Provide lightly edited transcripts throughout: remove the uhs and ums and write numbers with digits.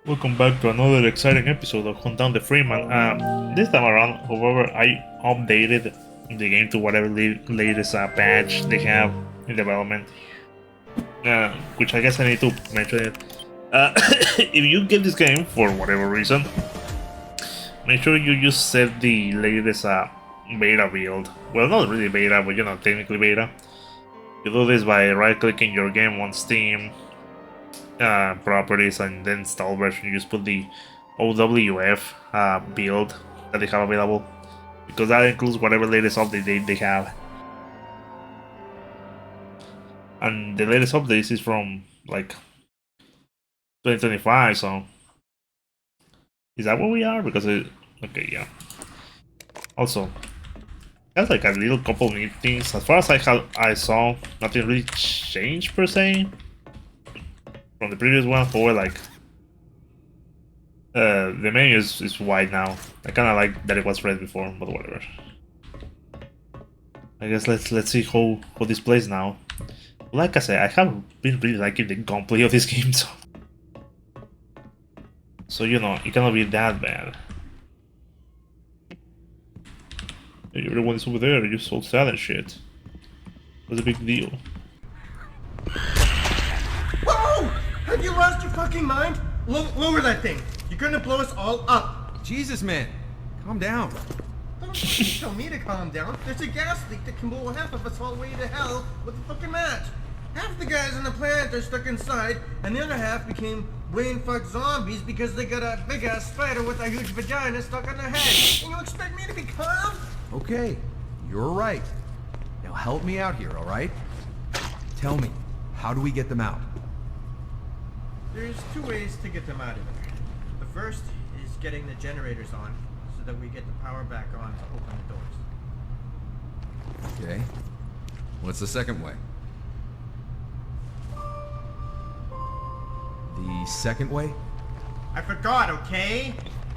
Welcome back to another exciting episode of Hunt Down the Freeman. This time around, however, I updated the game to whatever latest patch they have in development. Which I guess I need to mention it. If you get this game for whatever reason, make sure you just set the latest beta build. Well, not really beta, but you know, technically beta. You do this by right-clicking your game on Steam, properties, and then install version. You just put the OWF build that they have available, because that includes whatever latest update they have. And the latest updates is from like 2025, so is that where we are? Because it, okay, yeah. Also, that's like a little couple neat things. As far as I saw, nothing really changed per se from the previous one. For like the menu is white now. I kind of like that it was red before, but whatever. I guess let's see how this plays now. Like I said, I haven't been really liking the gunplay of this game, so you know, it cannot be that bad. Hey, everyone is over there, you're so sad and shit. What's the big deal? Whoa! Have you lost your fucking mind? Lower that thing. You're gonna blow us all up. Jesus, man. Calm down. Don't fucking tell me to calm down. There's a gas leak that can blow half of us all the way to hell with a fucking match. Half the guys on the planet are stuck inside, and the other half became brain fucked zombies because they got a big ass spider with a huge vagina stuck on their head. And you expect me to be calm? Okay, you're right. Now help me out here, alright? Tell me, how do we get them out? There's two ways to get them out of there. The first is getting the generators on so that we get the power back on to open the doors. Okay. What's the second way? The second way? I forgot, okay?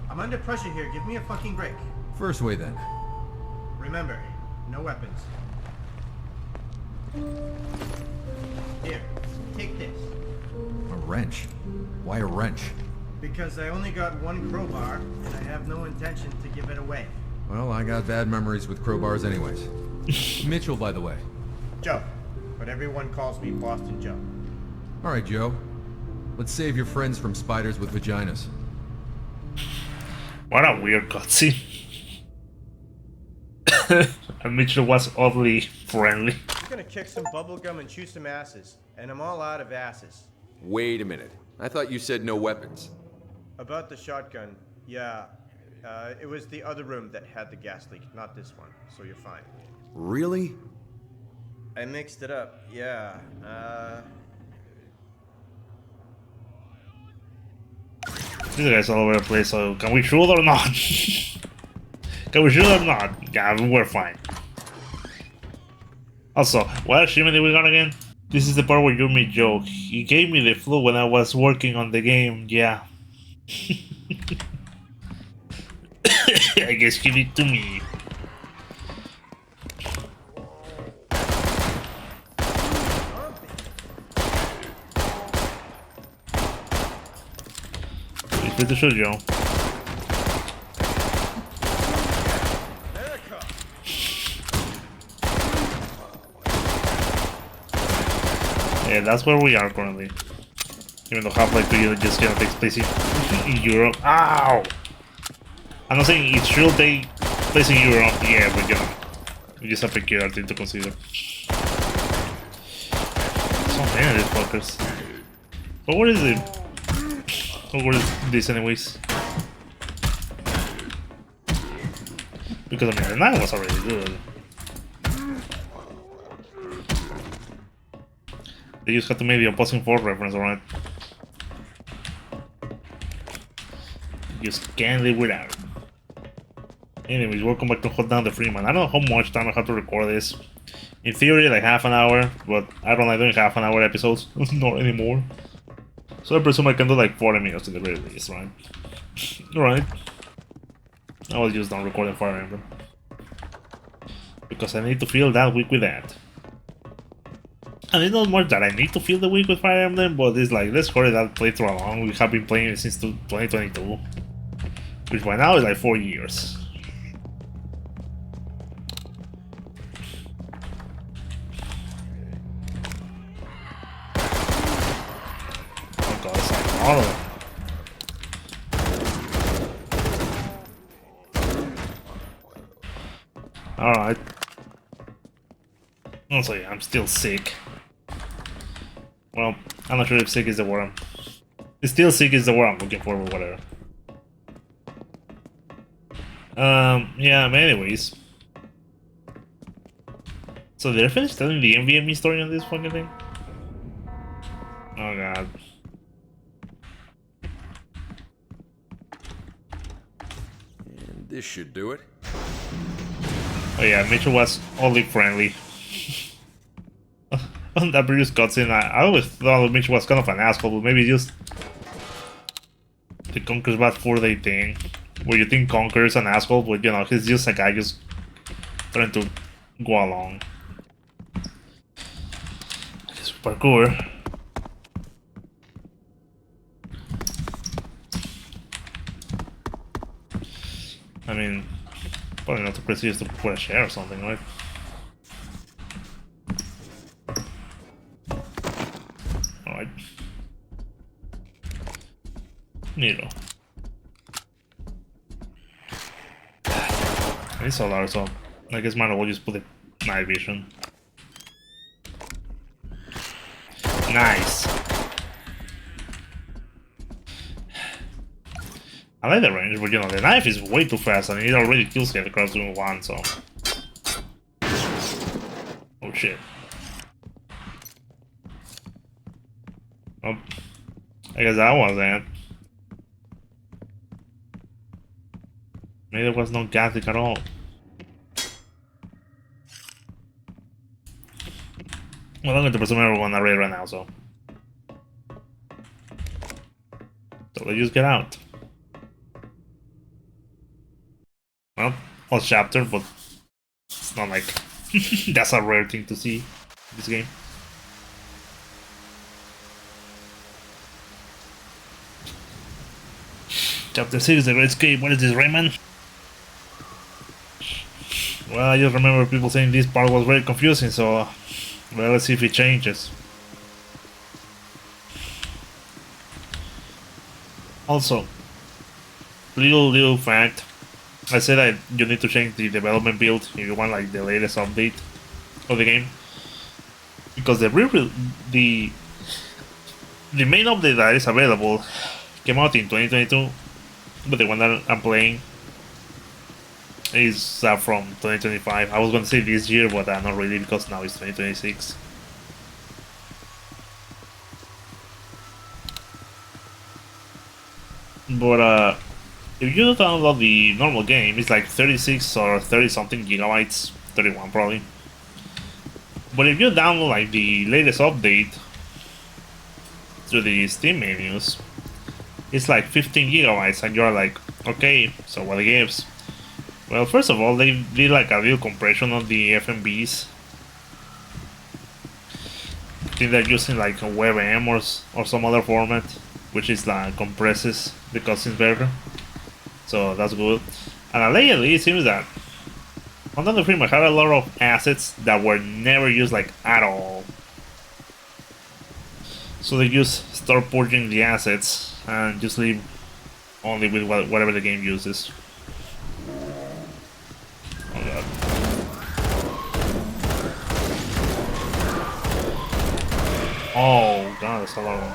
I'm under pressure here. Give me a fucking break. First way then. Remember, no weapons. Here, take this. A wrench? Why a wrench? Because I only got one crowbar, and I have no intention to give it away. Well, I got bad memories with crowbars anyways. Mitchell, by the way. Joe. But everyone calls me Boston Joe. Alright, Joe. Let's save your friends from spiders with vaginas. What a weird cutscene. And Mitchell was oddly friendly. I'm gonna kick some bubblegum and chew some asses, and I'm all out of asses. Wait a minute. I thought you said no weapons. About the shotgun, yeah. It was the other room that had the gas leak, not this one, so you're fine. Really? I mixed it up, yeah. These guys all over the place, so can we shoot or not? Can we shoot or not? Yeah, we're fine. Also, what achievement did we got again? This is the part where you meet Joe. He gave me the flu when I was working on the game, yeah. I guess give it to me. It's good to show Joe. Yeah, that's where we are currently. Even though Half-Life 2 just gonna take place in Europe. Ow! I'm not saying it should take place in Europe, yeah, but you know, it's just a peculiar thing to consider. So many of these fuckers. But what is it? Or what is this anyways? Because I mean, the night was already good. They just had to make the opposing force reference, alright? Just can't live without it. Anyways, welcome back to Hunt Down the Freeman. I don't know how much time I have to record this. In theory, like half an hour, but I don't like doing half an hour episodes, not anymore. So I presume I can do like 40 minutes at the very least, right? Alright. I was just done recording Fire Emblem. Because I need to fill that week with that. And it's not much that I need to fill the week with Fire Emblem, but it's like, let's hurry that playthrough along. We have been playing it since 2022, which by now is like 4 years. Oh god, it's like all of them. Alright. Also, yeah, I'm still sick. Well, I'm not sure if sick is the word. Still sick is the word I'm looking for, or whatever. Yeah, but anyways. So did I finish telling the NVMe story on this fucking thing? Oh god. And this should do it. Oh yeah, Mitchell was only friendly. On that previous cutscene, I always thought Mitchell was kind of an asshole, but maybe just the Conker's Bad 4-day thing, where you think Conker is an asshole, but you know, he's just a guy just trying to go along. It's parkour. I mean, probably not too crazy to put a share or something, right? Alright. Nero. It's so large, so I guess might as well just put the night vision. Nice. I like the range, but you know, the knife is way too fast and it already kills the across doing one, so. Oh shit. Oh, I guess that was that. Maybe there was no Gothic at all. Well, I'm going to presume everyone are ready right now, so. So let's just get out. Well, lost chapter, but it's not like that's a rare thing to see in this game. Chapter 6, The Great Escape. What is this, Rayman? Well, I just remember people saying this part was very confusing, so well, let's see if it changes. Also, little fact. I said that you need to change the development build if you want like the latest update of the game, because the main update that is available came out in 2022, but the one that I'm playing is from 2025. I was gonna say this year, but not really, because now it's 2026. But if you download the normal game, it's like 36 or 30 something gigabytes, 31 probably. But if you download like the latest update through the Steam menus, it's like 15 gigabytes, and you're like, okay, so what gives? Well, first of all, they did like a little compression of the FMVs. I think they're using like a WebM or some other format, which is like compresses the cutscenes better. So that's good. And allegedly, it seems that Content Freeman had a lot of assets that were never used like at all. So they just start purging the assets and just leave only with whatever the game uses. Oh god. Oh god, that's a lot of them.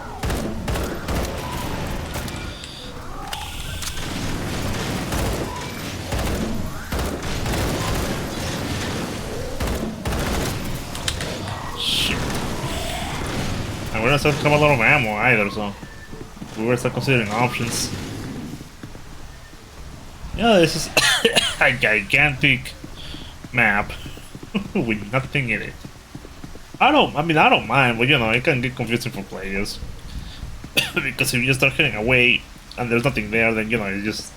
And we don't have a lot of ammo either, so we were still considering options. Yeah, this is a gigantic map with nothing in it. I don't mind, but you know, it can get confusing for players. Because if you start heading away and there's nothing there, then you know, you just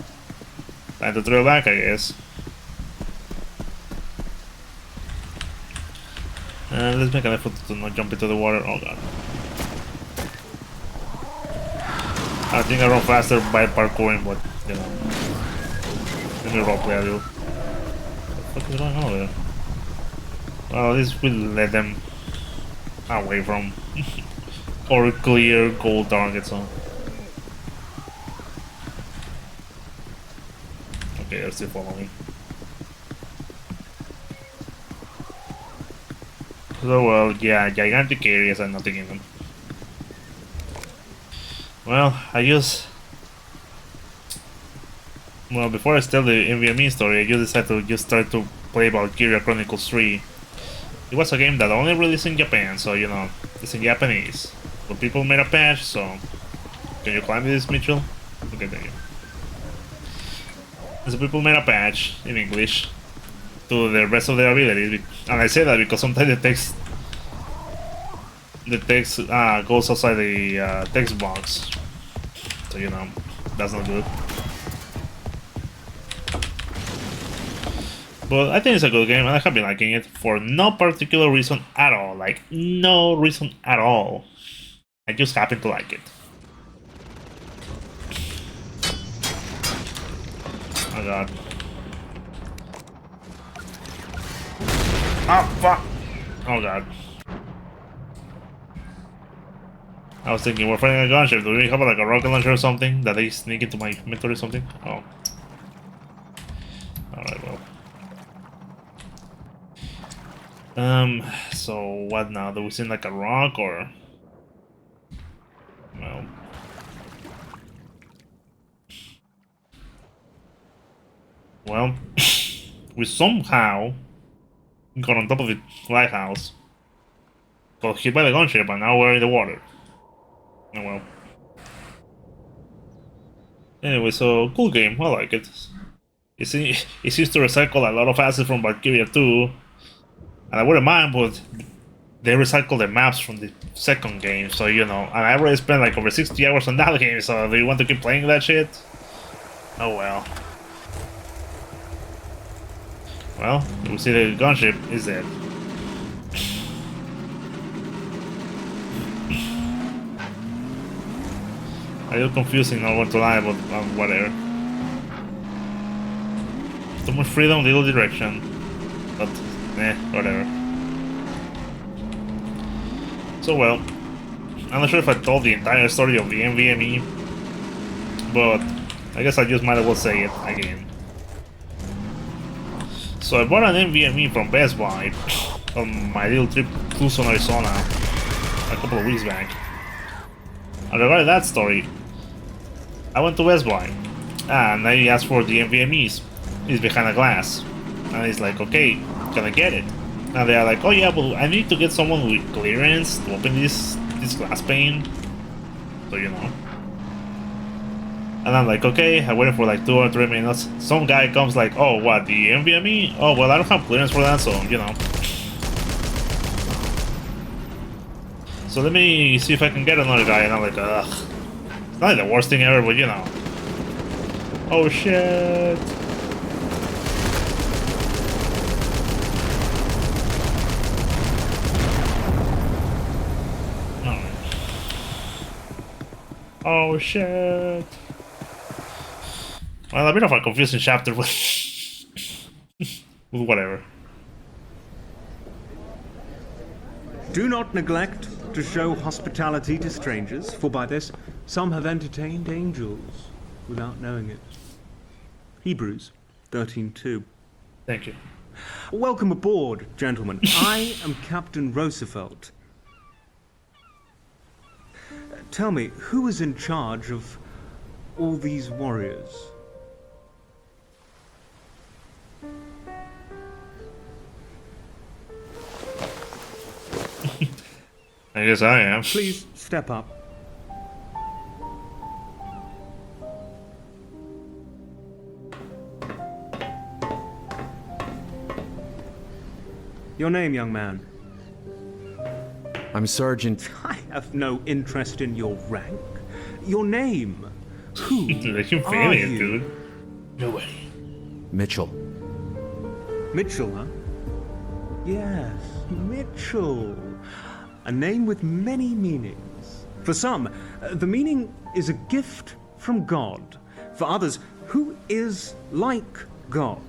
time to throw back, I guess. Let's make an effort to not jump into the water. Oh god. I think I run faster by parkouring, but you know. Let me roleplay a little. What the fuck is going on over there? Well, this will let them away from or clear gold targets on. Okay, they're still following. So well, yeah, gigantic areas and nothing in them. Well, well, before I tell the NVMe story, I just decided to just start to play Valkyria Chronicles 3. It was a game that only released in Japan, so you know, it's in Japanese. But people made a patch, so... Can you climb this, Mitchell? Okay, there you go. So people made a patch in English to the rest of their abilities, and I say that because sometimes the text goes outside the text box, so you know, that's not good. But I think it's a good game, and I have been liking it for no particular reason at all. Like, no reason at all. I just happen to like it. Oh god. Ah, fuck! Oh god. I was thinking, we're fighting a gunship. Do we have like a rocket launcher or something that they sneak into my inventory or something? Oh. Alright, well. So what now? Do we see like a rock or? Well. Well, we somehow got on top of the lighthouse. Got hit by the gunship and now we're in the water. Oh well. Anyway, so cool game, I like it. It seems to recycle a lot of assets from Valkyria 2. And I wouldn't mind, but they recycle the maps from the second game, so you know. And I already spent like over 60 hours on that game, so do you want to keep playing that shit? Oh well. Well, we see the gunship is dead. A little confusing, not want to lie, but whatever. Too much freedom, little direction. But, whatever. So well, I'm not sure if I told the entire story of the NVMe, but I guess I just might as well say it again. So I bought an NVMe from Best Buy on my little trip to Tucson, Arizona a couple of weeks back. And regarding that story, I went to Best Buy and I asked for the NVMe's. It's behind a glass. And it's like, okay, can I get it? And they're like, oh yeah, but I need to get someone with clearance to open this glass pane. So you know. And I'm like, okay, I waited for like 2 or 3 minutes. Some guy comes like, oh, what, the NVMe? Oh, well, I don't have clearance for that, so, you know. So let me see if I can get another guy, and I'm like, ugh. It's not like the worst thing ever, but you know. Oh, shit. Oh, shit. Well, a bit of a confusing chapter, but whatever. Do not neglect to show hospitality to strangers, for by this some have entertained angels without knowing it. Hebrews 13:2. Thank you. Welcome aboard, gentlemen. I am Captain Roosevelt. Tell me, who is in charge of all these warriors? I guess I am. Please step up. Your name, young man? I'm Sergeant... I have no interest in your rank. Your name? Who Let you are feel it, you? dude. Nobody. Mitchell. Mitchell, huh? Yes, Mitchell. A name with many meanings. For some, the meaning is a gift from God. For others, who is like God?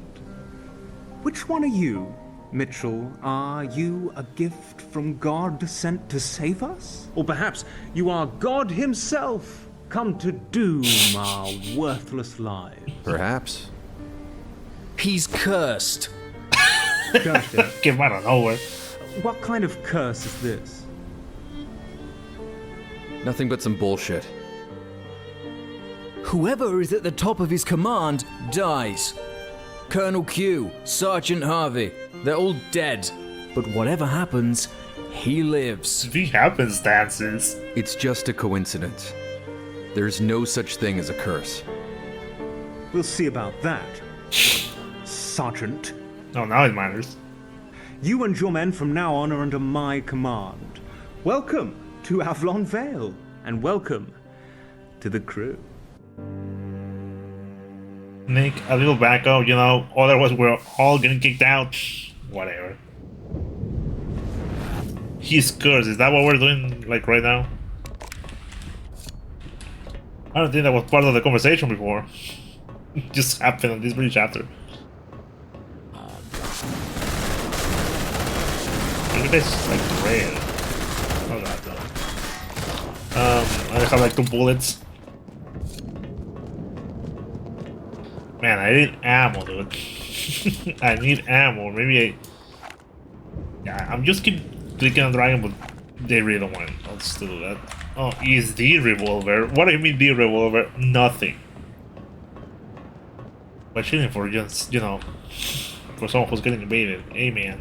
Which one are you, Mitchell? Are you a gift from God sent to save us? Or perhaps you are God himself, come to doom our worthless lives? Perhaps. He's cursed. Cursed, yeah. Came out of nowhere. What kind of curse is this? Nothing but some bullshit. Whoever is at the top of his command dies. Colonel Q, Sergeant Harvey, they're all dead. But whatever happens, he lives. The happenstances. It's just a coincidence. There's no such thing as a curse. We'll see about that, Sergeant. Oh, now it matters. You and your men from now on are under my command. Welcome to Avalon Vale, and welcome to the crew. Nick, a little backup, you know, otherwise we're all getting kicked out. Whatever. He's cursed, is that what we're doing, like, right now? I don't think that was part of the conversation before. It just happened on this very chapter. Look at this, like, red. Oh god, no. I have like 2 bullets. Man, I need ammo, dude. I need ammo. Maybe I... Yeah, I'm just keep clicking on dragon, but they really don't want us to do that. Oh, is the revolver? What do you mean the revolver? Nothing. But shooting for just, you know, for someone who's getting invaded. Amen.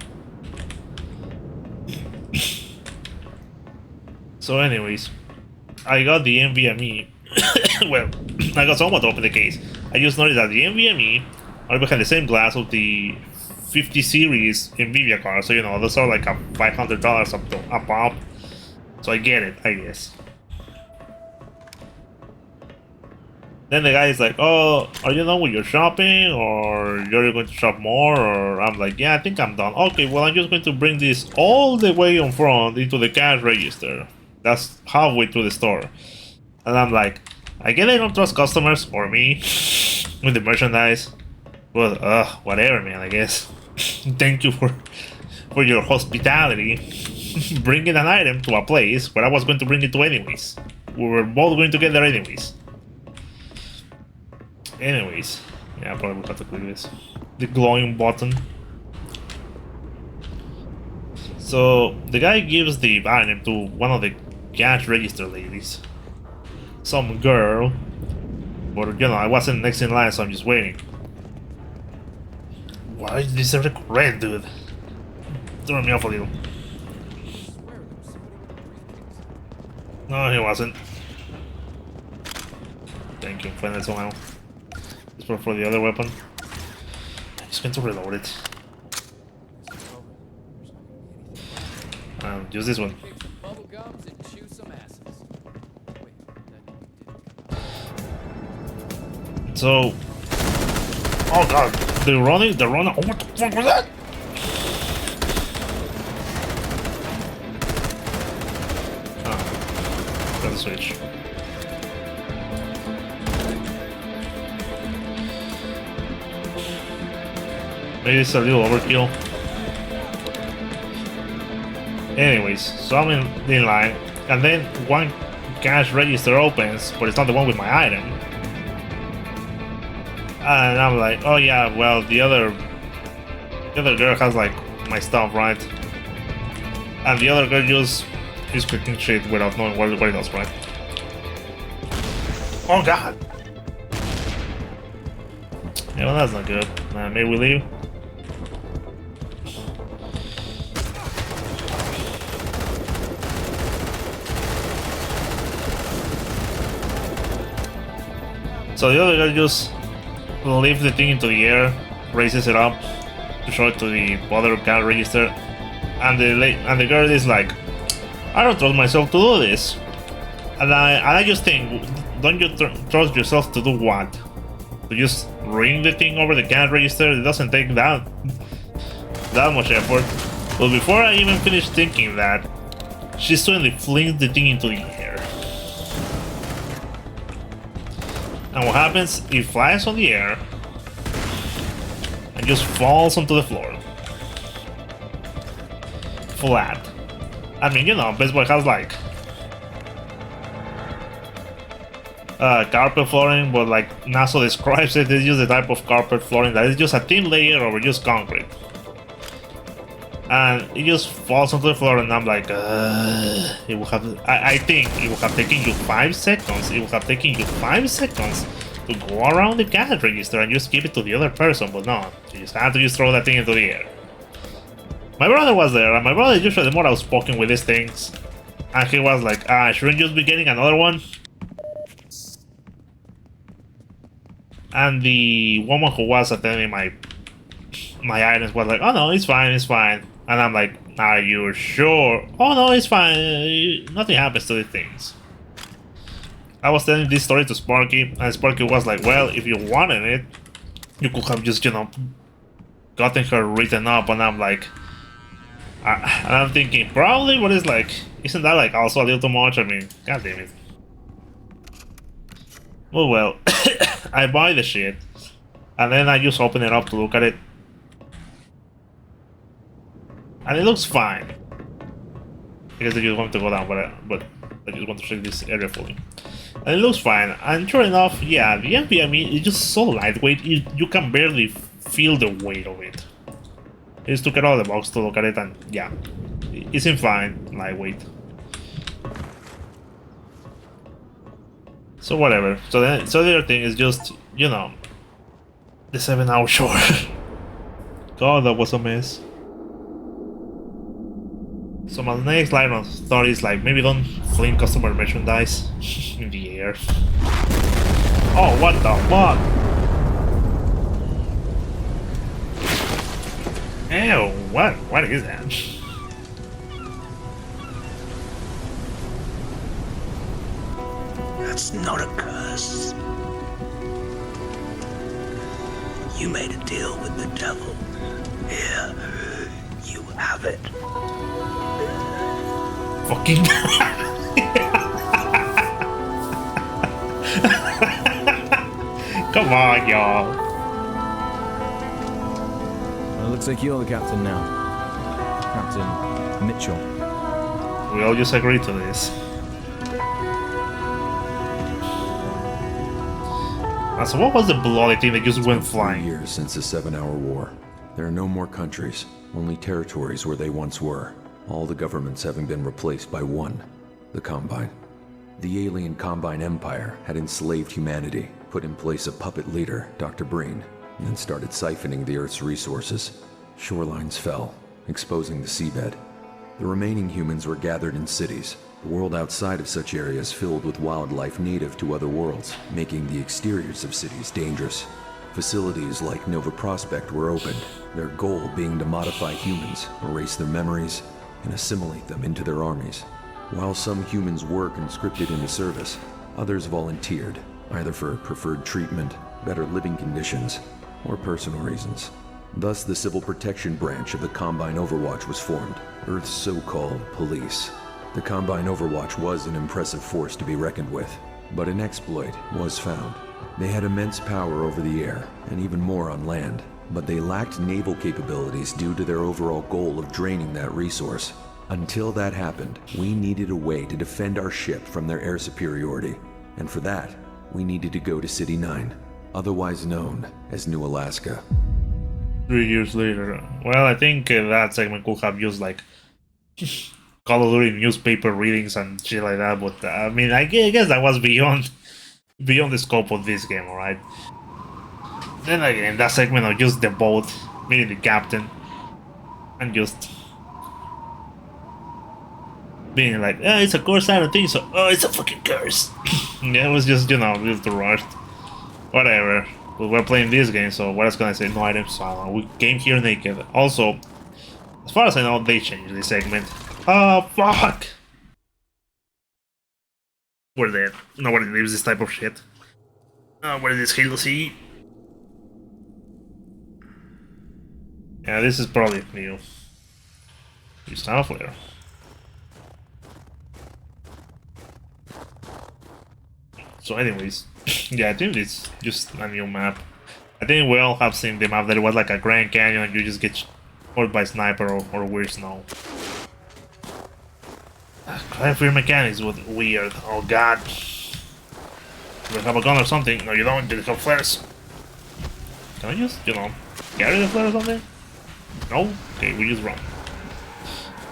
So anyways, I got the NVMe. Well, I got someone to open the case. I just noticed that the NVMe are behind the same glass of the 50 series Nvidia card, so you know, those are like a $500 a pop. So I get it, I guess. Then the guy is like, oh, are you done with your shopping, or you're going to shop more? Or I'm like, yeah, I think I'm done. Okay, well, I'm just going to bring this all the way in front into the cash register. That's halfway to the store. And I'm like, I guess I don't trust customers, or me, with the merchandise. But, whatever, man, I guess. Thank you for your hospitality. Bringing an item to a place where I was going to bring it to anyways. We were both going to get there anyways. Anyways, yeah, I probably have to click this. The glowing button. So, the guy gives the item to one of the cash register ladies. Some girl. But, you know, I wasn't next in line, so I'm just waiting. Why is this every red, dude? Throw me off a little. No, he wasn't. Thank you, find that somehow. Let's for the other weapon. I'm just going to reload it. Use this one. So, oh god, they're running. Oh, what the fuck was that? Oh, got the switch. Maybe it's a little overkill. Anyways, so I'm in line, and then one cash register opens, but it's not the one with my item. And I'm like, oh yeah, well the other girl has like my stuff, right? And the other girl just is clicking shit without knowing what it does, right? Oh god! Yeah, well that's not good. Maybe we leave. So the other guy just lifts the thing into the air, raises it up to show it to the other cash register, and the girl is like, I don't trust myself to do this. And I just think, don't you trust yourself to do what? To just ring the thing over the cash register? It doesn't take that much effort. But before I even finish thinking that, she suddenly flings the thing into the air. And what happens? It flies on the air and just falls onto the floor. Flat. I mean, you know, baseball has like carpet flooring, but like NASA describes it, they use the type of carpet flooring that is just a thin layer over just concrete. And it just falls onto the floor, and I'm like, it will have. I think it would have taken you 5 seconds. It would have taken you 5 seconds to go around the cash register and just give it to the other person, but no, you just had to just throw that thing into the air. My brother was there, and my brother is usually the more outspoken with these things, and he was like, shouldn't you just be getting another one? And the woman who was attending my items was like, oh no, it's fine, it's fine. And I'm like, are you sure? Oh no, it's fine, nothing happens to these things. I was telling this story to Sparky, and Sparky was like, well, if you wanted it, you could have just, you know, gotten her written up. And I'm like, and I'm thinking, probably, but it's like, isn't that like also a little too much? I mean, god damn it. Well, I buy the shit, and then I just open it up to look at it. And it looks fine. I guess I just want to go down, but I just want to check this area fully. And it looks fine. And sure enough, yeah, the NVMe is just so lightweight, you can barely feel the weight of it. I just took it out of the box to look at it, and yeah, it seems fine, lightweight. So whatever. So the other thing is just, you know, the 7-hour short. God, that was a mess. So my next line of thought is like, maybe don't fling customer merchandise in the air. Oh, what the fuck? Ew, what is that? That's not a curse. You made a deal with the devil. Here, you have it. Fucking come on, y'all. Well, it looks like you're the captain now. Captain Mitchell. We all just agreed to this. So what was the bloody thing that just went flying? 3 years since the 7-hour war. There are no more countries, only territories where they once were. All the governments having been replaced by one, the Combine. The alien Combine Empire had enslaved humanity, put in place a puppet leader, Dr. Breen, and then started siphoning the Earth's resources. Shorelines fell, exposing the seabed. The remaining humans were gathered in cities, the world outside of such areas filled with wildlife native to other worlds, making the exteriors of cities dangerous. Facilities like Nova Prospect were opened, their goal being to modify humans, erase their memories, and assimilate them into their armies. While some humans were conscripted into service, others volunteered, either for preferred treatment, better living conditions, or personal reasons. Thus, the Civil Protection Branch of the Combine Overwatch was formed, Earth's so-called police. The Combine Overwatch was an impressive force to be reckoned with, but an exploit was found. They had immense power over the air, and even more on land, but they lacked naval capabilities due to their overall goal of draining that resource. Until that happened, we needed a way to defend our ship from their air superiority, and for that, we needed to go to City 9, otherwise known as New Alaska. 3 years later. Well, I think that segment could have used like Call of Duty newspaper readings and shit like that, but I mean, I guess that was beyond the scope of this game, alright? Then again, that segment of just the boat, meeting the captain, and just being like, oh, it's a curse, I don't think so. Oh, it's a fucking curse. Yeah, it was just, you know, just rushed. Whatever. But we're playing this game, so what else can I say? No items, we came here naked. Also, as far as I know, they changed this segment. Oh, fuck! We're dead. Nobody leaves this type of shit. What is this, Halo C? Yeah, this is probably new. Use now flare. So anyways, yeah, I think it's just a new map. I think we all have seen the map that it was like a Grand Canyon and you just get shot by sniper or weird snow. Clever mechanics was weird. Oh god. Do I have a gun or something? No, you don't. You have flares. Can I just, you know, carry the flare or something? No? Okay, we just run.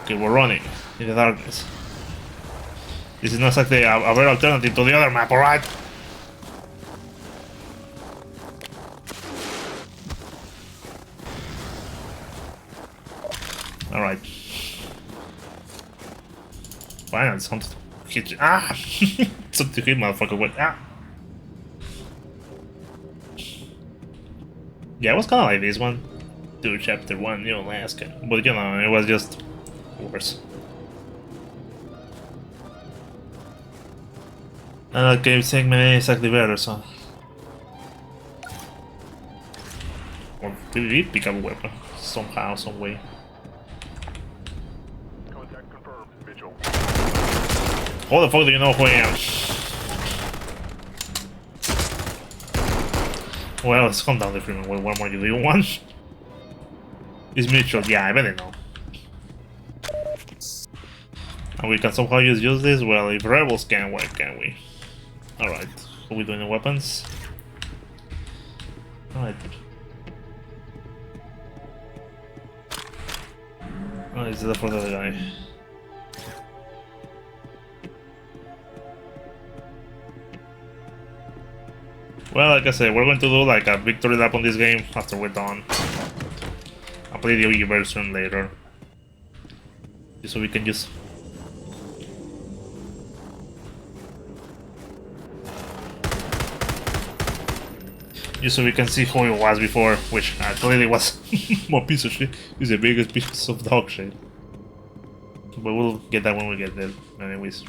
Okay, we're running in the darkness. This is not exactly a very alternative to the other map, alright? Alright. Fine, something to hit you. Ah! Something to hit, motherfucker. What? Ah! Yeah, it was kinda like this one. To chapter 1, New Alaska. But you know, it was just worse. And that game segment ain't exactly better, so. Or did we pick up a weapon? Somehow, some way. Contact confirmed, Mitchell. How the fuck do you know who I am? Well, let's calm down the Freeman. What more do you want? It's Mitchell. Yeah, I bet I know. And we can somehow use this? Well, if rebels can, why can't we? Alright, are we doing the weapons? Alright. Oh, is that for the other guy? Well, like I said, we're going to do like a victory lap on this game after we're done. I'll play the OG version later. Just so we can just... Just so we can see who it was before, which clearly was more piece of shit. He's the biggest piece of dog shit. But we'll get that when we get there, anyways.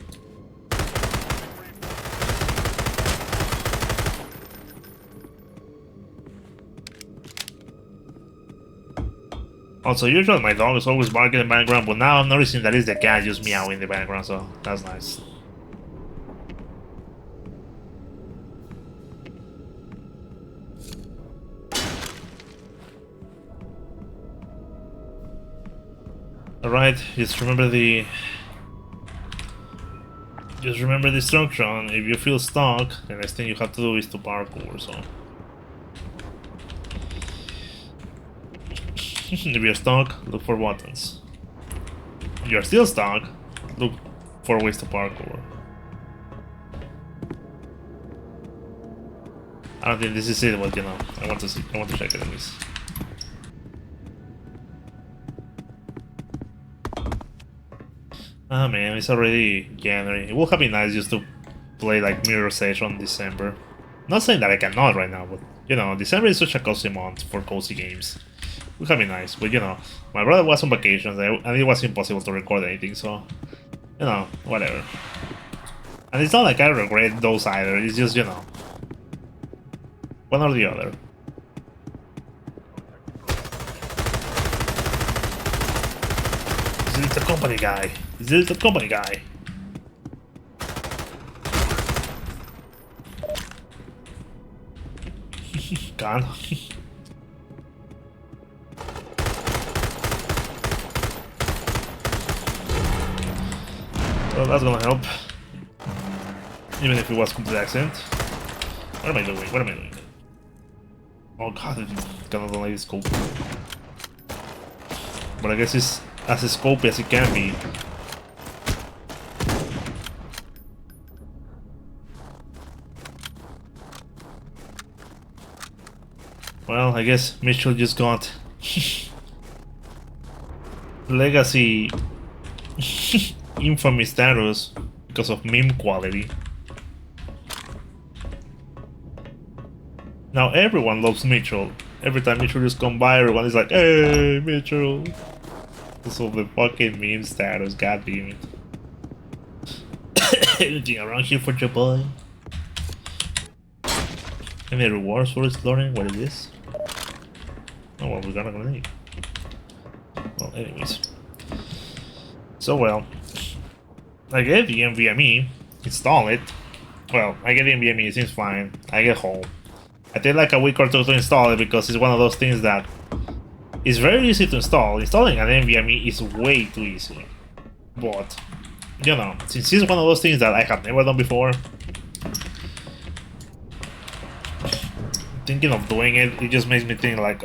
Also, usually my dog is always barking in the background, but now I'm noticing that it's the cat just meowing in the background, so that's nice. Alright, just remember the instruction. If you feel stuck, the next thing you have to do is to parkour, so. If you're stuck, look for buttons. If you're still stuck, look for ways to parkour. I don't think this is it, but you know, I want to check it at least. Ah man, it's already January. It would have been nice just to play like Mirror's Edge on December. Not saying that I cannot right now, but you know, December is such a cozy month for cozy games. It would have been nice, but you know, my brother was on vacations and it was impossible to record anything, so you know, whatever. And it's not like I regret those either, it's just, you know, one or the other. It's the company guy. Is this the company guy? God. Well, that's gonna help. Even if it was complete accident. What am I doing? What am I doing? Oh god, it's kind of like the scope. But I guess it's as scopey as it can be. Well, I guess Mitchell just got legacy infamy status because of meme quality. Now everyone loves Mitchell. Every time Mitchell just come by, everyone is like, "Hey, Mitchell!" Because of the fucking meme status, god damn it. Anything around here for your boy? Any rewards for exploring? What is this? Oh well, we got a grenade. Well, anyways. So well, I get the NVMe, install it. Well, I get the NVMe, it seems fine. I get home. I take like a week or two to install it because it's one of those things that is very easy to install. Installing an NVMe is way too easy. But, you know, since it's one of those things that I have never done before, thinking of doing it, it just makes me think like,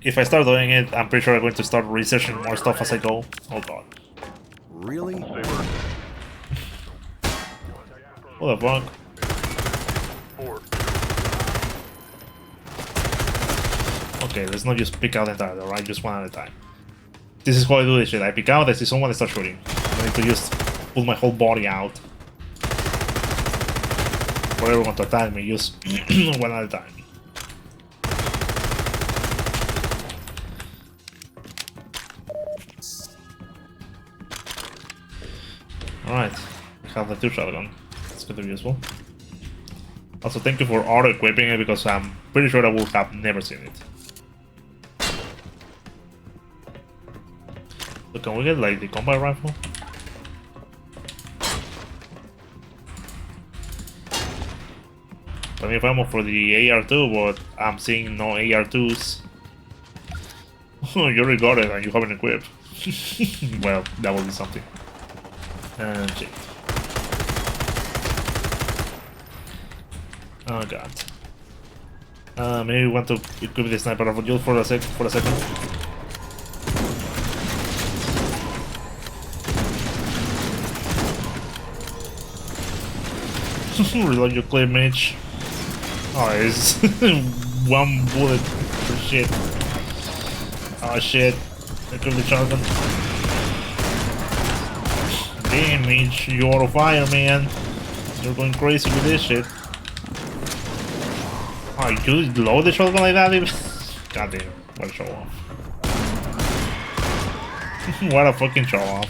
if I start doing it, I'm pretty sure I'm going to start researching more stuff as I go. Oh god. Really? What the fuck? Okay, let's not just pick out entirely, alright? Just one at a time. This is how I do this shit. I pick out, I see someone, I start shooting. I need to just pull my whole body out. For everyone to attack me, just one at a time. Alright, I have the 2 shotgun. It's going to be useful. Also, thank you for auto-equipping it because I'm pretty sure I would have never seen it. So can we get like the combat rifle? I mean, if I'm up for the AR2, but I'm seeing no AR2s. Oh, you're regarded and you haven't equipped. Well, that would be something. And shit. Oh god. Maybe we want to equip the sniper rifle just for a second. Reload your clip, Mitch. Oh, it's 1 bullet for shit. Oh shit. Equip the shotgun. Damn, Mitch, you auto fire, man. You're going crazy with this shit. Oh, you load the shotgun like that? God damn, what a show off. What a fucking show off.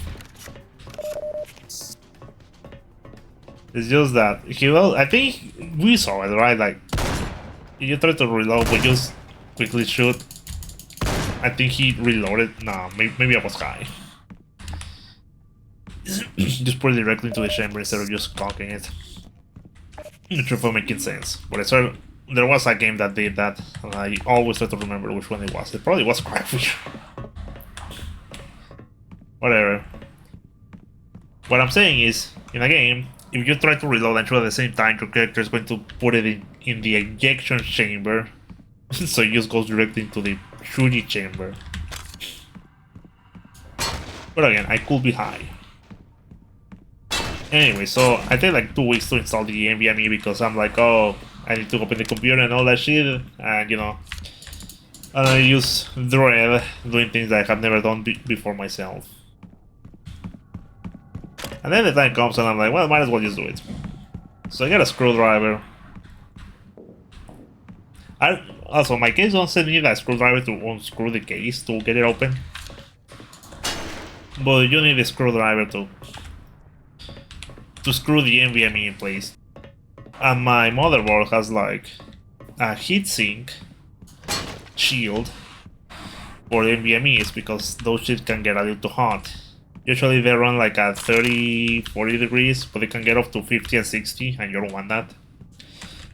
It's just that I think we saw it, right? Like, you try to reload, but just quickly shoot. I think he reloaded. Nah, maybe I was high. Just put it directly into the chamber instead of just cocking it. Not sure if I'm making sense, but I saw there was a game that did that, and I always try to remember which one it was. It probably was Crackfish. Whatever. What I'm saying is, in a game, if you try to reload and shoot at the same time, your character is going to put it in the ejection chamber, so it just goes directly into the shooting chamber. But again, I could be high. Anyway, so I take like 2 weeks to install the NVMe because I'm like, oh, I need to open the computer and all that shit, and you know, and I use Dread doing things that I have never done before myself. And then the time comes and I'm like, well, might as well just do it. So I get a screwdriver. Also, my case don't send me that screwdriver to unscrew the case to get it open. But you need a screwdriver to screw the NVMe in place. And my motherboard has like a heatsink shield for the NVMe's because those shit can get a little too hot. Usually they run like at 30-40 degrees, but they can get up to 50 and 60, and you don't want that.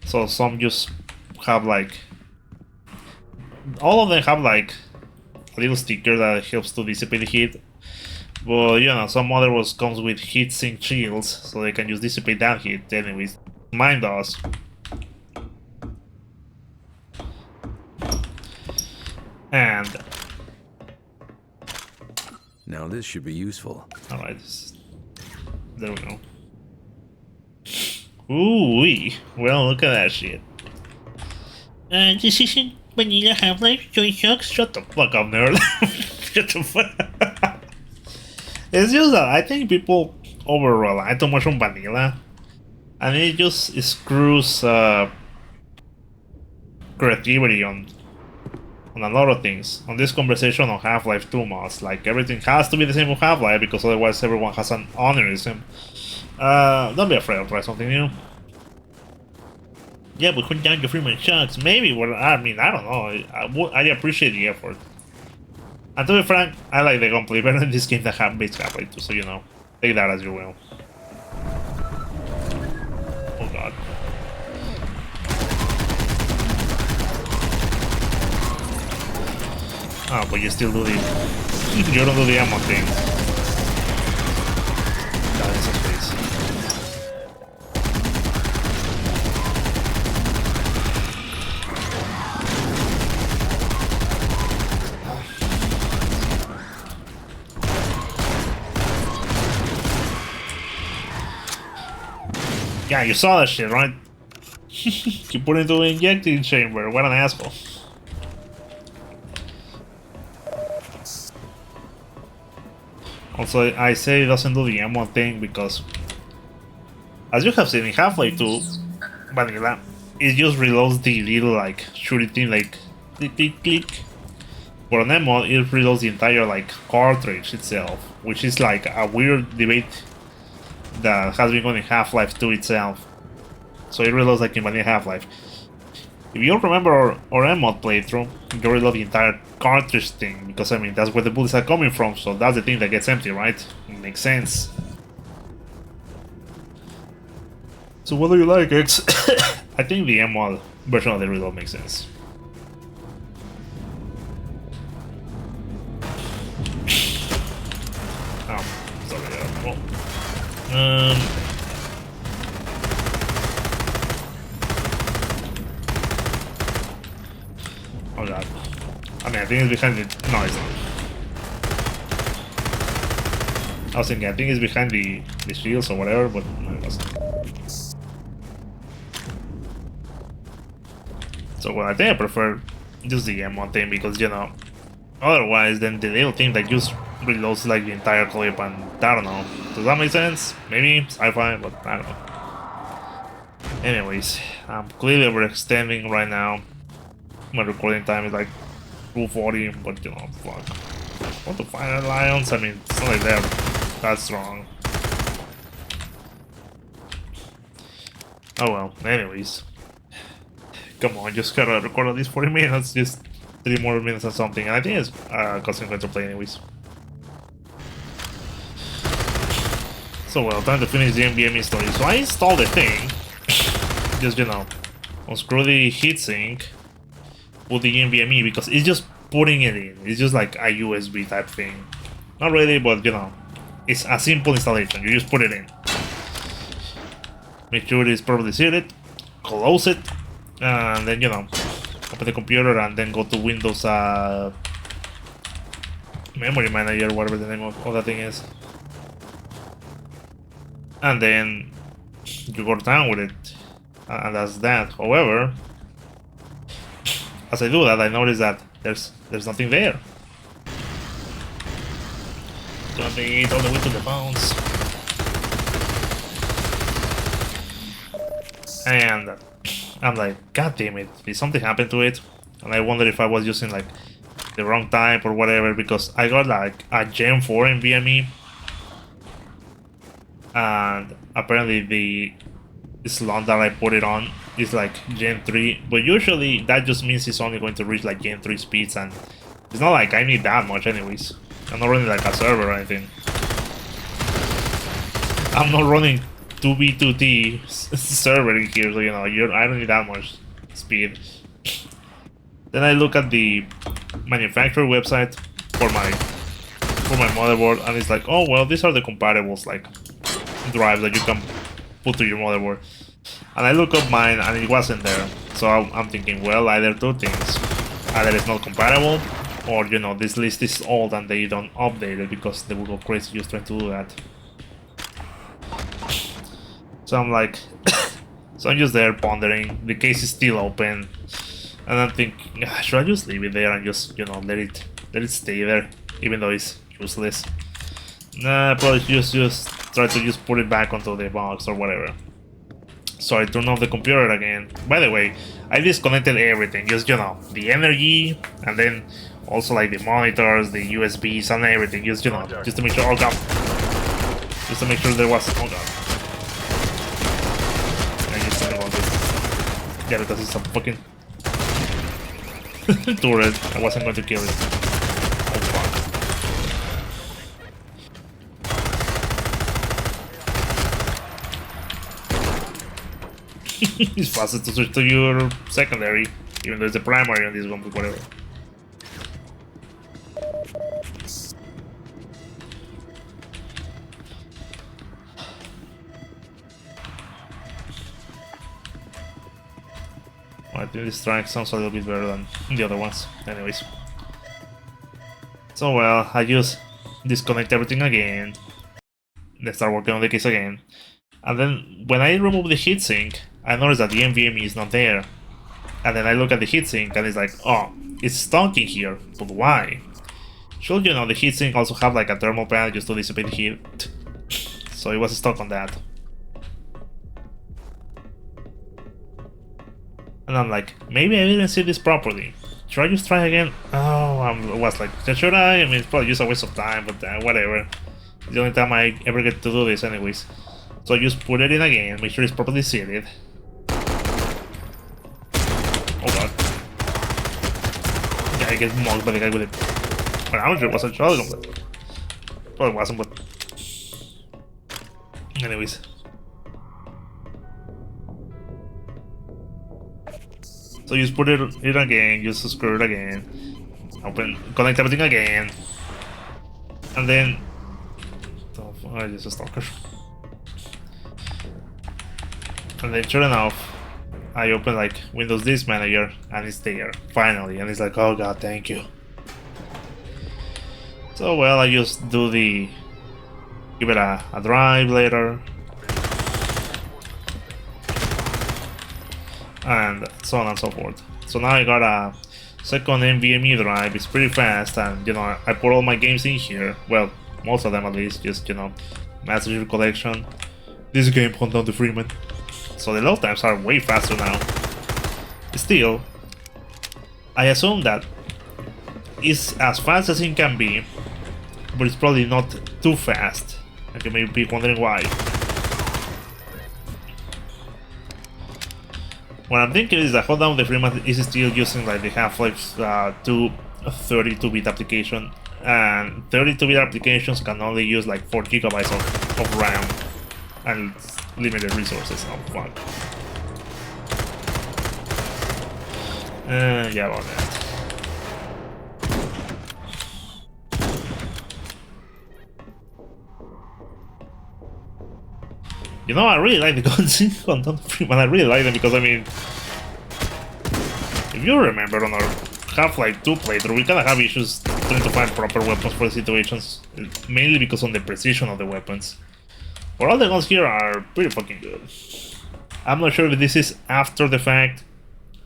So some just have like, all of them have like a little sticker that helps to dissipate the heat. But you know, some motherboards comes with heatsink shields, so they can just dissipate that heat. Anyways, mine does. And now this should be useful. alright, there we go. Ooh-wee. Well, look at that shit. This isn't vanilla Half-Life, Joy Shucks. Shut the fuck up, nerd. Shut the fuck. It's just that I think people over-rely too much on vanilla, and it just screws creativity on a lot of things. On this conversation on Half-Life 2 mods, like everything has to be the same with Half-Life because otherwise everyone has an honorism. Don't be afraid of try something new. Yeah, but put down your Freeman chucks. Maybe, well, I mean, I don't know. I appreciate the effort. And to be frank, I like the gunplay better in this game that have base gunplay too, so you know, take that as you will. Oh god. Oh, but you still do the... you don't do the ammo thing. That is a space. Yeah, you saw that shit, right? You put it into the injecting chamber. What an asshole. Also, I say it doesn't do the ammo thing because, as you have seen in Half-Life 2 Vanilla, it just reloads the little like shooting thing, like click click click. But on ammo, it reloads the entire like cartridge itself, which is like a weird debate that has been going in Half-Life 2 itself. So it reloads like in Vanilla Half-Life. If you remember our ammo playthrough, you reload the entire cartridge thing, because I mean that's where the bullets are coming from, so that's the thing that gets empty, right? It makes sense. So what do you like, X? I think the ammo version of the reload makes sense. Sorry, oh god. I mean, I think it's behind the... No, it's not. I was thinking, I think it's behind the shields or whatever, but no, it wasn't. So, well, I think I prefer just the ammo thing because, you know, otherwise, then the little thing that just reloads like the entire clip, and I don't know. Does that make sense? Maybe sci-fi, but I don't know. Anyways, I'm clearly overextending right now. My recording time is like 240, but you know, fuck. I want to find lions? I mean, it's not like they're that strong. Oh well, anyways. Come on, just gotta record at least 40 minutes, just 3 more minutes or something. And I think it's going to play anyways. So well, time to finish the NVMe story. So I installed the thing, just you know, unscrew the heatsink, put the NVMe because it's just putting it in. It's just like a USB type thing. Not really, but you know, it's a simple installation. You just put it in. Make sure it is properly seated, close it, and then you know, open the computer and then go to Windows Memory Manager, whatever the name of that thing is. And then you go down with it, and that's that. However, as I do that, I notice that there's nothing there. Gonna be all the way to the bounce. And I'm like, god damn it, did something happen to it? And I wonder if I was using like the wrong type or whatever, because I got like a Gen 4 in VME. And apparently the slot that I put it on is like Gen 3, but usually that just means it's only going to reach like Gen 3 speeds, and it's not like I need that much anyways. I'm not running like a server or anything. I'm not running 2B2T server in here, so you know, I don't need that much speed. Then I look at the manufacturer website for my motherboard, and it's like, oh well, these are the compatibles like drives that you can put to your motherboard. And I look up mine and it wasn't there, so I'm thinking, well, either two things: either it's not compatible, or you know, this list is old and they don't update it because they will go crazy just trying to do that. So I'm like, so I'm just there pondering. The case is still open, and I'm thinking, should I just leave it there and just, you know, let it stay there, even though it's useless? Nah, probably just try to just put it back onto the box or whatever. So I turn off the computer again. By the way, I disconnected everything, just, you know, the energy, and then also like the monitors, the USBs, and everything, just, you know, just to make sure, oh god, just to make sure there was, oh god. I just think about this. Yeah, because it's a fucking turret. I wasn't going to kill it. Oh fuck. It's faster to switch to your secondary, even though it's a primary on this one, but whatever. I think this strike sounds a little bit better than the other ones. Anyways. So well, I just disconnect everything again. Then start working on the case again. And then when I remove the heatsink, I notice that the NVMe is not there. And then I look at the heatsink and it's like, oh, it's stuck in here. But why? Should you know, the heatsink also have like a thermal pad just to dissipate the heat. So it was stuck on that. And I'm like, maybe I didn't see this properly. Should I just try again? Oh, I was like, should I? I mean, it's probably just a waste of time, but whatever. It's the only time I ever get to do this anyways. So I just put it in again, make sure it's properly seated. Oh god. Yeah, I get mugged by the guy with it. Well, I'm not sure it was a shotgun, but probably wasn't, but anyways. So you just put it in again, just screw it again, open, connect everything again, and then oh, just a stalker. And then sure enough, I open like Windows Disk Manager and it's there, finally, and it's like, oh god, thank you. So well, I just do the, give it a drive later, and so on and so forth. So now I got a second NVMe drive. It's pretty fast, and you know, I put all my games in here, well, most of them at least, just, you know, Master Collection, this game, Hunt Down the Freeman. So the load times are way faster now. Still, I assume that it's as fast as it can be, but it's probably not too fast, and you may be wondering why. What I'm thinking is that Hunt Down the Freeman is still using like the Half-Life 2 32-bit application, and 32-bit applications can only use like 4 GB of RAM and limited resources. Oh fuck. Yeah, about that. You know, I really like the guns in Hunt Down the Freeman. I really like them because, I mean, if you remember on our Half-Life 2 playthrough, we kinda have issues trying to find proper weapons for the situations, mainly because of the precision of the weapons. But all the guns here are pretty fucking good. I'm not sure if this is after the fact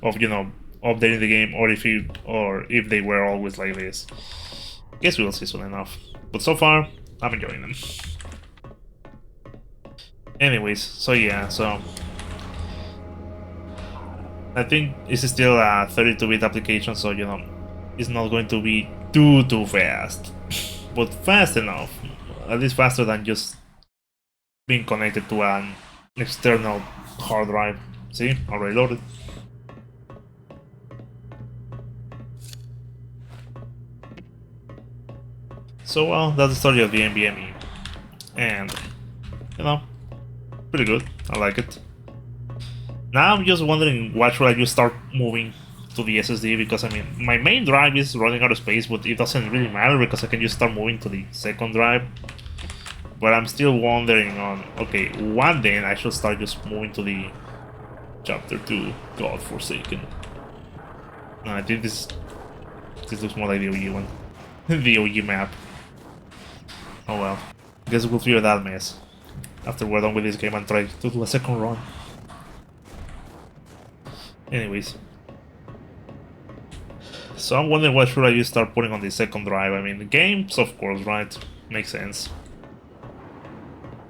of, you know, updating the game, or if they were always like this. Guess we'll see soon enough. But so far, I'm enjoying them. Anyways, so yeah, so I think it's still a 32-bit application, so you know, it's not going to be too fast, but fast enough, at least faster than just being connected to an external hard drive. See, already loaded. So well, that's the story of the NVMe, and you know, pretty good. I like it. Now I'm just wondering, what should I just start moving to the SSD, because I mean, my main drive is running out of space, but it doesn't really matter because I can just start moving to the second drive. But I'm still wondering on, okay, one day I should start just moving to the Chapter 2, God Forsaken. No, I think this looks more like the OG one. The OG map. Oh well. Guess we'll figure that mess after we're done with this game and try to do a second run. Anyways. So I'm wondering, what should I just start putting on the second drive? I mean, the games, of course, right? Makes sense.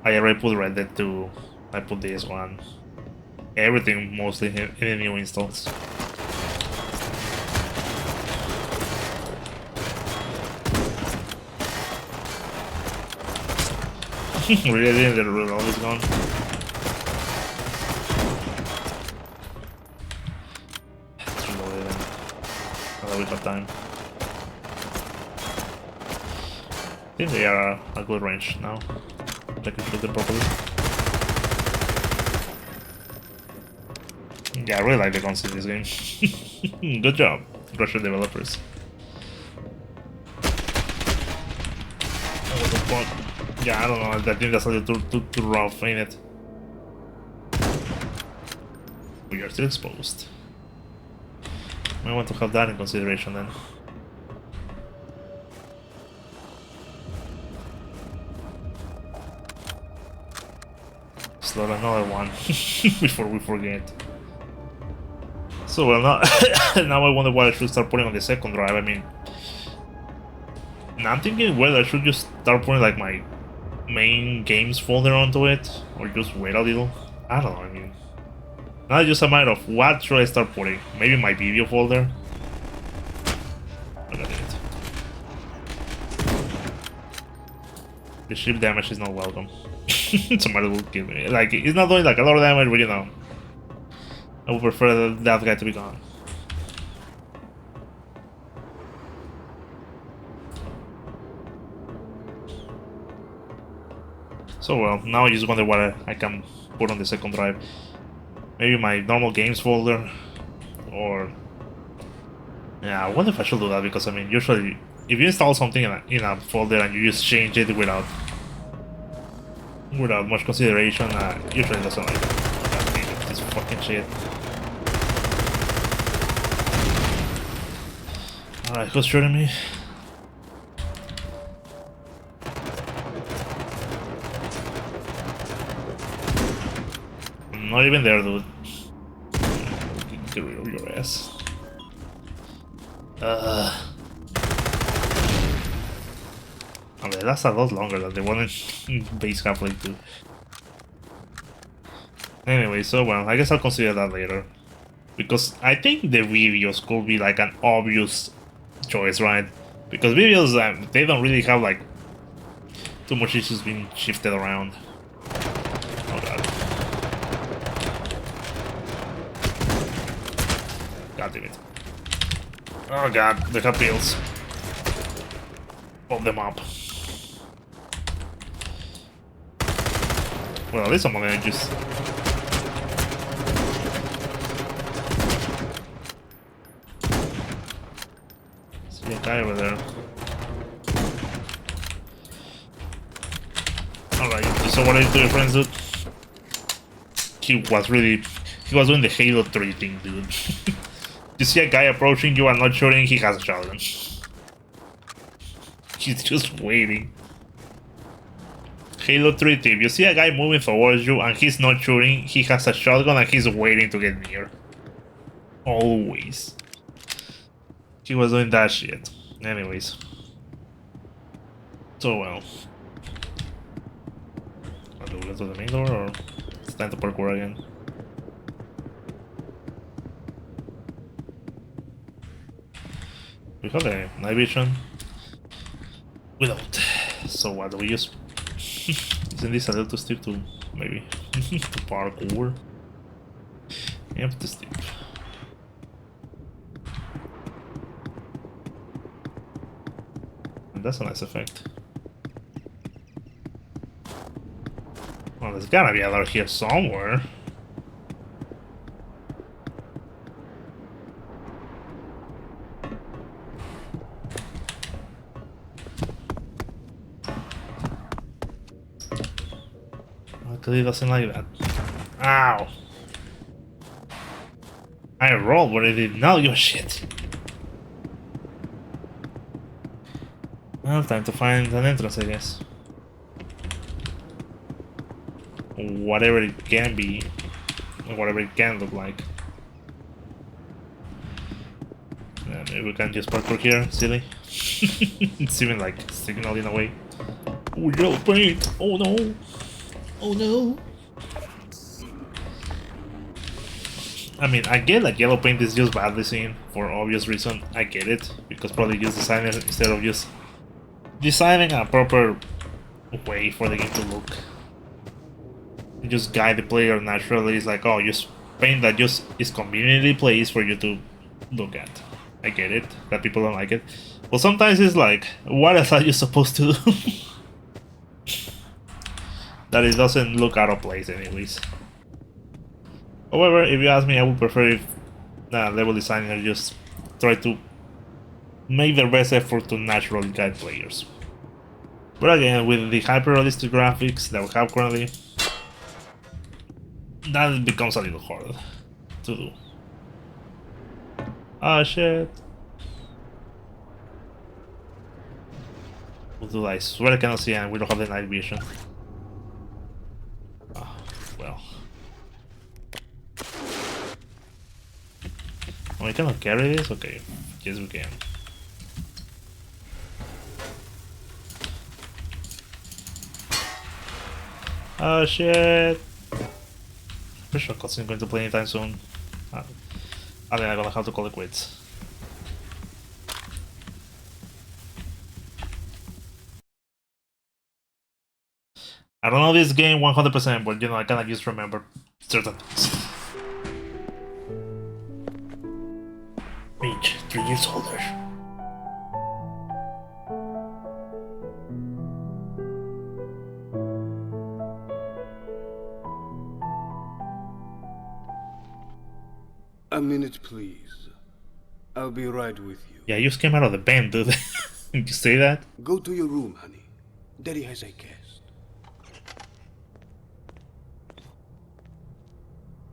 I already put Red Dead 2. I put this one. Everything mostly in the new installs. Really didn't, the reload is gone. Let's reload it then. Although we got time. I think they are a good range now. I can shoot them properly. Yeah, I really like the concept of this game. Good job, Russian developers. That was the point. Yeah, I don't know, I think that's a little too rough, ain't it? We are still exposed. I want to have that in consideration then. Slot another one before we forget. So well, now, now I wonder what I should start putting on the second drive. I mean, now I'm thinking whether I should just start putting like my main games folder onto it, or just wait a little. I don't know. I mean, now it's just a matter of what should I start putting. Maybe my video folder. Look at it. The ship damage is not welcome. Somebody will kill me. Like, it's not doing like a lot of damage, but you know, I would prefer that guy to be gone. So well, now I just wonder what I can put on the second drive. Maybe my normal games folder, or yeah, I wonder if I should do that, because I mean, usually if you install something in a folder and you just change it without much consideration, usually it doesn't like this fucking shit. Alright, who's shooting me? I'm not even there, dude. Get rid of your ass. Okay, that's a lot longer than the one in base halfway too. Anyway, so well, I guess I'll consider that later. Because I think the videos could be like an obvious choice, right? Because videos, they don't really have like too much issues being shifted around. Oh god. God damn it. Oh god, they have pills. Pop them up. Well, at least I'm gonna just... See a guy over there. Alright, you saw what I did to your friends, dude? He was doing the Halo 3 thing, dude. You see a guy approaching you and not shooting, he has a shotgun. He's just waiting. Halo 3 tip, you see a guy moving towards you and he's not shooting, he has a shotgun and he's waiting to get near. Always. He was doing that shit. Anyways. So well. Do we go to the main door or it's time to parkour again? We have a night vision. We don't. So what do we use? Isn't this a little too steep to maybe to parkour? Yep, too steep. And that's a nice effect. Well, there's gotta be a ladder here somewhere. He doesn't like that. Ow! I rolled, but I did not give a shit. Well, time to find an entrance, I guess. Whatever it can be, or whatever it can look like. Maybe we can just parkour here, silly. It's even like signal in a way. Oh, yellow paint! Oh no! Oh no! I mean, I get like yellow paint is just badly seen for obvious reason. I get it, because probably just design it instead of just designing a proper way for the game to look. You just guide the player naturally. It's like, oh, just paint that just is conveniently placed for you to look at. I get it, that people don't like it. But sometimes it's like, what else are you supposed to do? That it doesn't look out of place anyways. However, if you ask me, I would prefer if level designer just try to make their best effort to naturally guide players. But again, with the hyper-realistic graphics that we have currently, that becomes a little hard to do. Ah, shit. Although I swear I cannot see and we don't have the night vision. Ah, well. Oh, I cannot carry this? Okay. Yes, we can. Oh shit! Pretty sure cutscene is going to play anytime soon. I think I'm gonna have to call it quits. I don't know this game 100%, but you know, I kinda just remember certain things. Age 3 years older. A minute, please. I'll be right with you. Yeah, you just came out of the band, dude. Did you say that? Go to your room, honey. Daddy has a guest.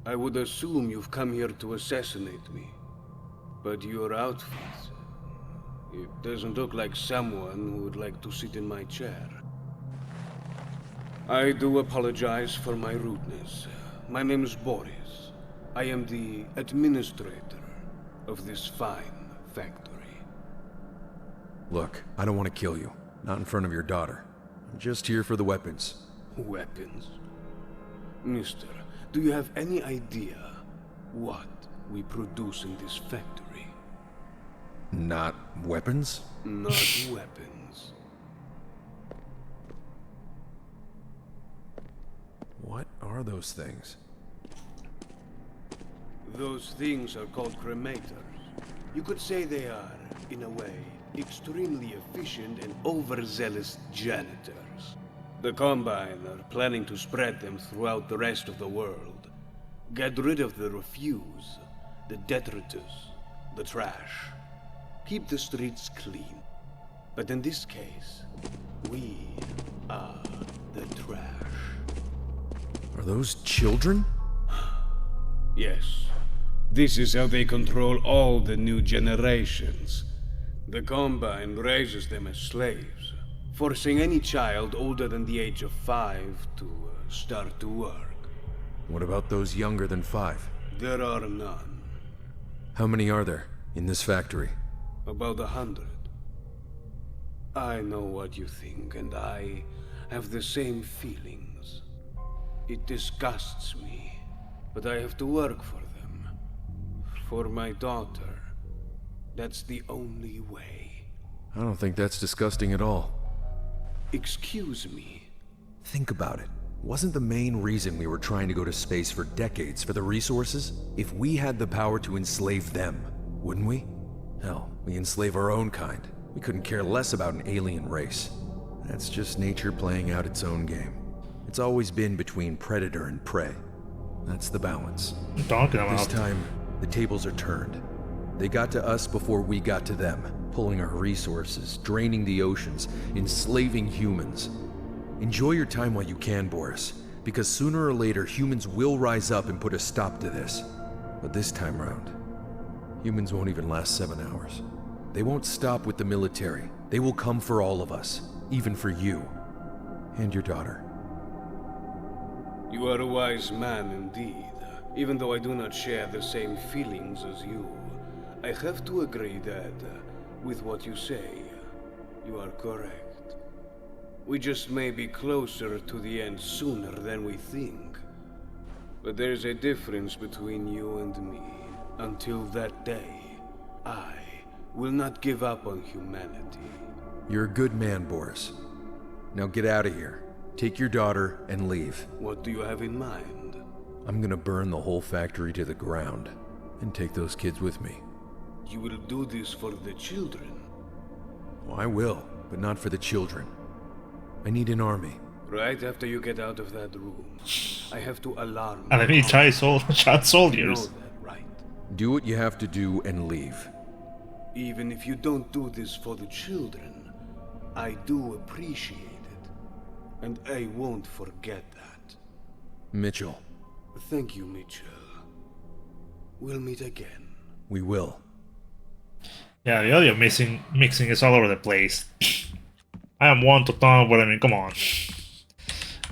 I would assume you've come here to assassinate me. But your outfit... it doesn't look like someone who would like to sit in my chair. I do apologize for my rudeness. My name is Boris. I am the administrator of this fine factory. Look, I don't want to kill you. Not in front of your daughter. I'm just here for the weapons. Weapons? Mister, do you have any idea what we produce in this factory? Not weapons? Not weapons. What are those things? Those things are called cremators. You could say they are, in a way, extremely efficient and overzealous janitors. The Combine are planning to spread them throughout the rest of the world. Get rid of the refuse, the detritus, the trash. Keep the streets clean. But in this case, we are the trash. Are those children? Yes. This is how they control all the new generations. The Combine raises them as slaves, forcing any child older than the age of 5 to start to work. What about those younger than 5? There are none. How many are there in this factory? About 100. I know what you think, and I have the same feelings. It disgusts me, but I have to work for them. For my daughter. That's the only way. I don't think that's disgusting at all. Excuse me. Think about it. Wasn't the main reason we were trying to go to space for decades for the resources? If we had the power to enslave them, wouldn't we? Hell, we enslave our own kind. We couldn't care less about an alien race. That's just nature playing out its own game. It's always been between predator and prey. That's the balance. This time, the tables are turned. They got to us before we got to them, pulling our resources, draining the oceans, enslaving humans. Enjoy your time while you can, Boris, because sooner or later humans will rise up and put a stop to this. But this time round, humans won't even last 7 hours. They won't stop with the military. They will come for all of us, even for you and your daughter. You are a wise man indeed. Even though I do not share the same feelings as you, I have to agree that, with what you say, you are correct. We just may be closer to the end sooner than we think. But there's a difference between you and me. Until that day, I will not give up on humanity. You're a good man, Boris. Now get out of here. Take your daughter and leave. What do you have in mind? I'm gonna burn the whole factory to the ground and take those kids with me. You will do this for the children? Oh, I will, but not for the children. I need an army. Right after you get out of that room, I have to alarm And I mean, child soldiers. You know that, right? Do what you have to do and leave. Even if you don't do this for the children, I do appreciate it. And I won't forget that. Mitchell, Thank you, Mitchell. We'll meet again. we will. Yeah, the audio mixing is all over the place. I am one to talk, but I mean, come on.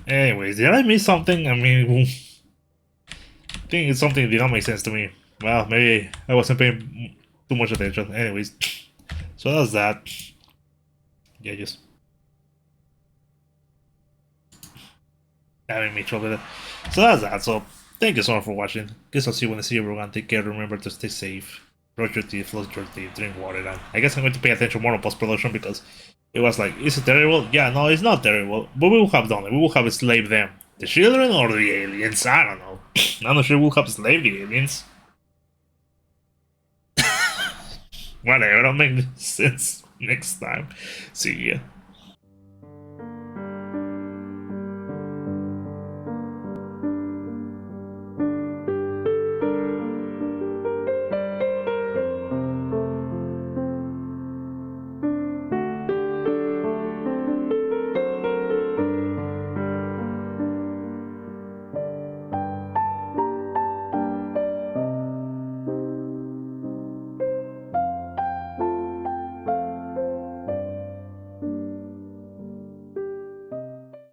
Anyways, did I miss something? I mean, I think it's something that did not make sense to me. Well, maybe I wasn't paying too much attention. Anyways, so that's that. Yeah, just having me trouble with it. So that's that. So thank you so much for watching. Guess I'll see you when I see you, everyone. Take care. Remember to stay safe. Brush your teeth, floss your teeth, drink water. And I guess I'm going to pay attention more on post-production because it was like, is it terrible? Yeah, no, it's not terrible. But we will have done it. We will have enslaved them. The children or the aliens? I don't know. I'm not sure we'll have enslaved the aliens. Whatever, I'll make sense next time. See ya.